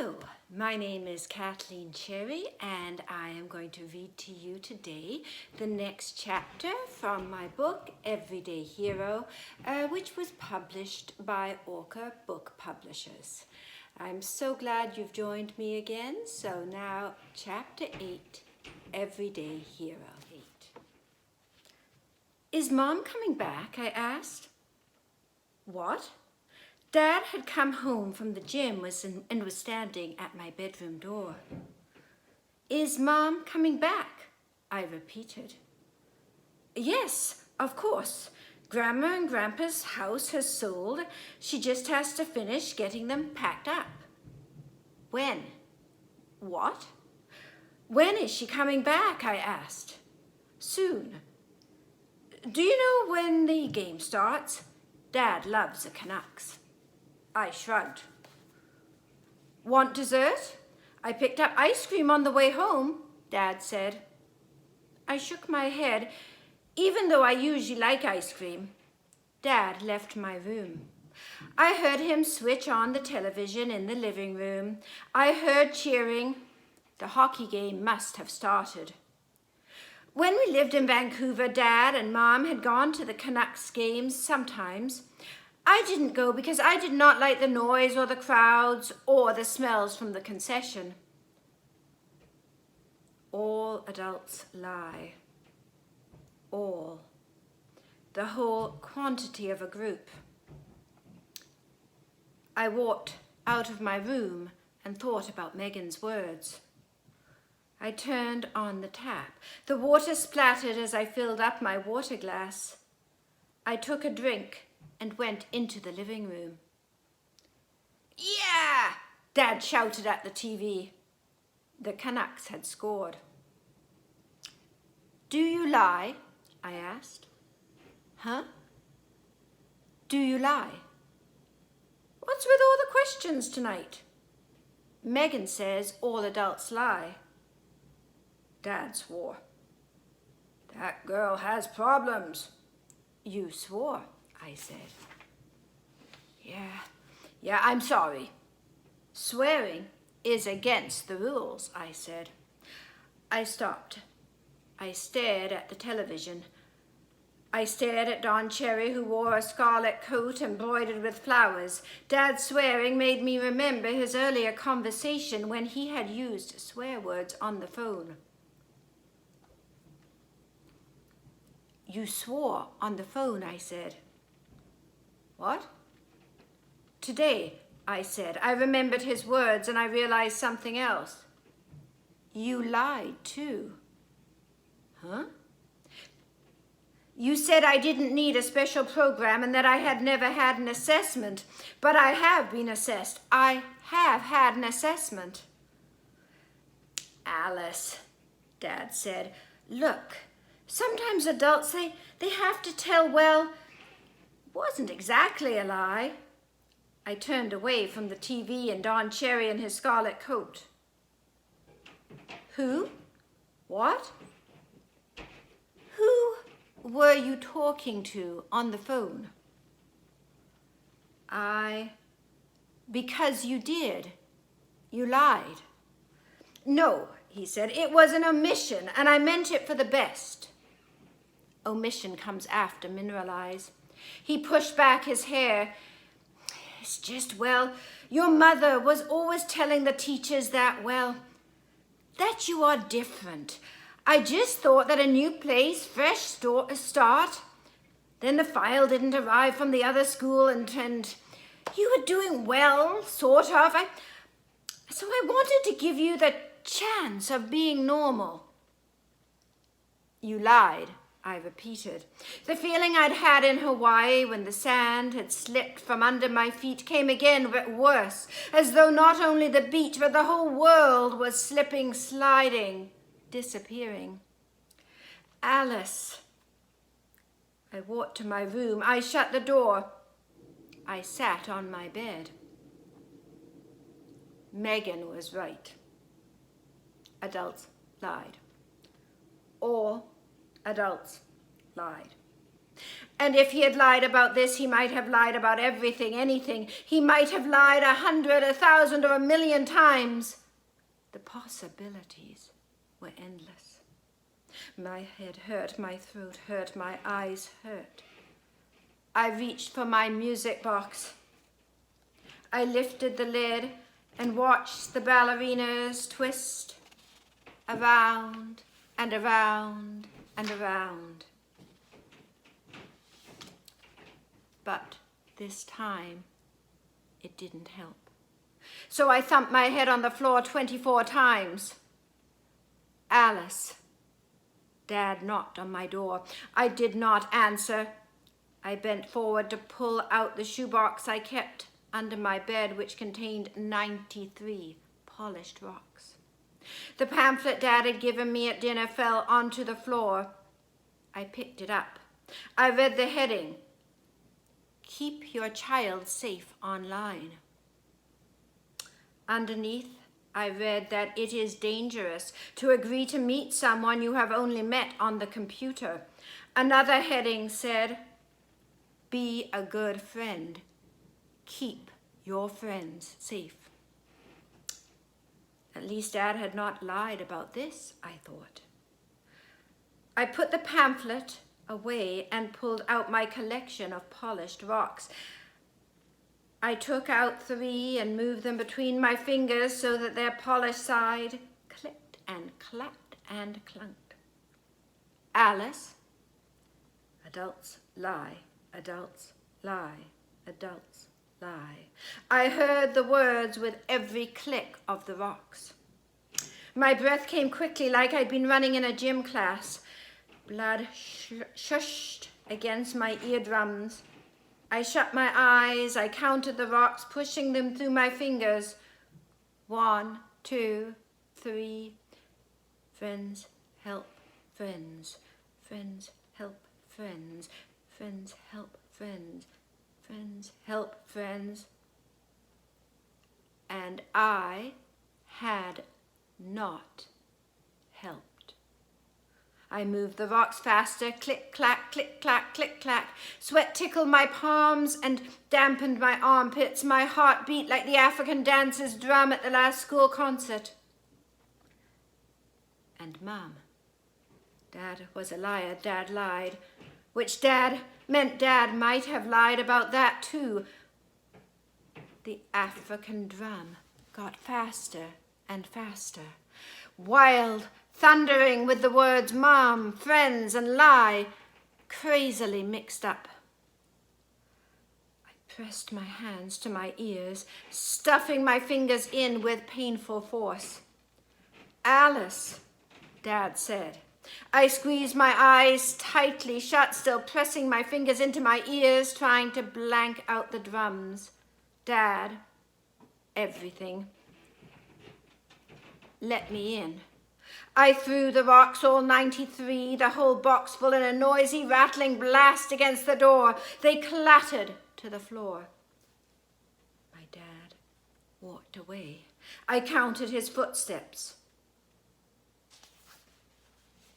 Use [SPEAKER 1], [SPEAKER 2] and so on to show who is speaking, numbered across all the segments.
[SPEAKER 1] Hello, my name is Kathleen Cherry and I am going to read to you today the next chapter from my book, Everyday Hero, which was published by Orca Book Publishers. I'm so glad you've joined me again. So now, Chapter 8, Everyday Hero. 8. Is Mom coming back? I asked. What? Dad had come home from the gym and was standing at my bedroom door. Is Mom coming back? I repeated. Yes, of course. Grandma and Grandpa's house has sold. She just has to finish getting them packed up. When? What? When is she coming back? I asked. Soon. Do you know when the game starts? Dad loves the Canucks. I shrugged. Want dessert? I picked up ice cream on the way home, Dad said. I shook my head, even though I usually like ice cream. Dad left my room. I heard him switch on the television in the living room. I heard cheering. The hockey game must have started. When we lived in Vancouver, Dad and Mom had gone to the Canucks games sometimes. I didn't go because I did not like the noise or the crowds or the smells from the concession. All adults lie. All. The whole quantity of a group. I walked out of my room and thought about Megan's words. I turned on the tap. The water splattered as I filled up my water glass. I took a drink and went into the living room. Yeah! Dad shouted at the TV. The Canucks had scored. Do you lie? I asked. Huh? Do you lie? What's with all the questions tonight? Megan says all adults lie. Dad swore. That girl has problems. You swore, I said. Yeah, I'm sorry. Swearing is against the rules, I said. I stopped. I stared at the television. I stared at Don Cherry, who wore a scarlet coat embroidered with flowers. Dad's swearing made me remember his earlier conversation when he had used swear words on the phone. You swore on the phone, I said. What? Today, I said. I remembered his words and I realized something else. You lied too. Huh? You said I didn't need a special program and that I had never had an assessment, but I have been assessed. I have had an assessment. Alice, Dad said, look, sometimes adults, they have to tell, well, it wasn't exactly a lie. I turned away from the TV and Don Cherry in his scarlet coat. Who? What? Who were you talking to on the phone? Because you did. You lied. No, he said, it was an omission and I meant it for the best. Omission comes after mineralize. He pushed back his hair. It's just, well, your mother was always telling the teachers that, well, that you are different. I just thought that a new place, fresh start. Then the file didn't arrive from the other school and you were doing well, sort of. So I wanted to give you the chance of being normal. You lied, I repeated. The feeling I'd had in Hawaii when the sand had slipped from under my feet came again, but worse, as though not only the beach, but the whole world was slipping, sliding, disappearing. Alice. I walked to my room. I shut the door. I sat on my bed. Megan was right. Adults lied. All adults lied. And if he had lied about this, he might have lied about everything, anything. He might have lied 100, 1,000, or 1,000,000 times. The possibilities were endless. My head hurt, my throat hurt, my eyes hurt. I reached for my music box. I lifted the lid and watched the ballerinas twist around and around and around. But this time, it didn't help. So I thumped my head on the floor 24 times. Alice. Dad knocked on my door. I did not answer. I bent forward to pull out the shoebox I kept under my bed, which contained 93 polished rocks. The pamphlet Dad had given me at dinner fell onto the floor. I picked it up. I read the heading, "Keep your child safe online." Underneath, I read that it is dangerous to agree to meet someone you have only met on the computer. Another heading said, "Be a good friend. Keep your friends safe." At least Dad had not lied about this, I thought. I put the pamphlet away and pulled out my collection of polished rocks. I took out 3 and moved them between my fingers so that their polished side clicked and clacked and clunked. Alice. Adults lie, adults lie, adults lie. I heard the words with every click of the rocks. My breath came quickly like I'd been running in a gym class. Blood shushed against my eardrums. I shut my eyes. I counted the rocks, pushing them through my fingers. 1, 2, 3. Friends, help, friends. Friends, help, friends. Friends, help, friends. Friends, help, friends. And I had not helped. I moved the rocks faster, click, clack, click, clack, click, clack. Sweat tickled my palms and dampened my armpits. My heart beat like the African dancer's drum at the last school concert. And Mum. Dad was a liar. Dad lied. Which meant Dad might have lied about that too. The African drum got faster and faster. Wild, thundering with the words Mom, friends, and lie, crazily mixed up. I pressed my hands to my ears, stuffing my fingers in with painful force. Alice, Dad said. I squeezed my eyes tightly shut, still pressing my fingers into my ears, trying to blank out the drums. Dad, everything. Let me in. I threw the rocks, all 93, the whole box full, in a noisy, rattling blast against the door. They clattered to the floor. My dad walked away. I counted his footsteps.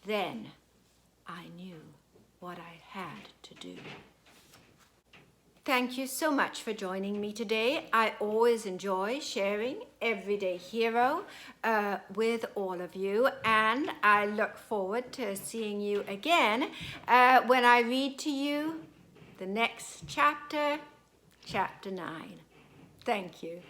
[SPEAKER 1] Then I knew what I had to do. Thank you so much for joining me today. I always enjoy sharing Everyday Hero with all of you, and I look forward to seeing you again when I read to you the next chapter, chapter 9. Thank you.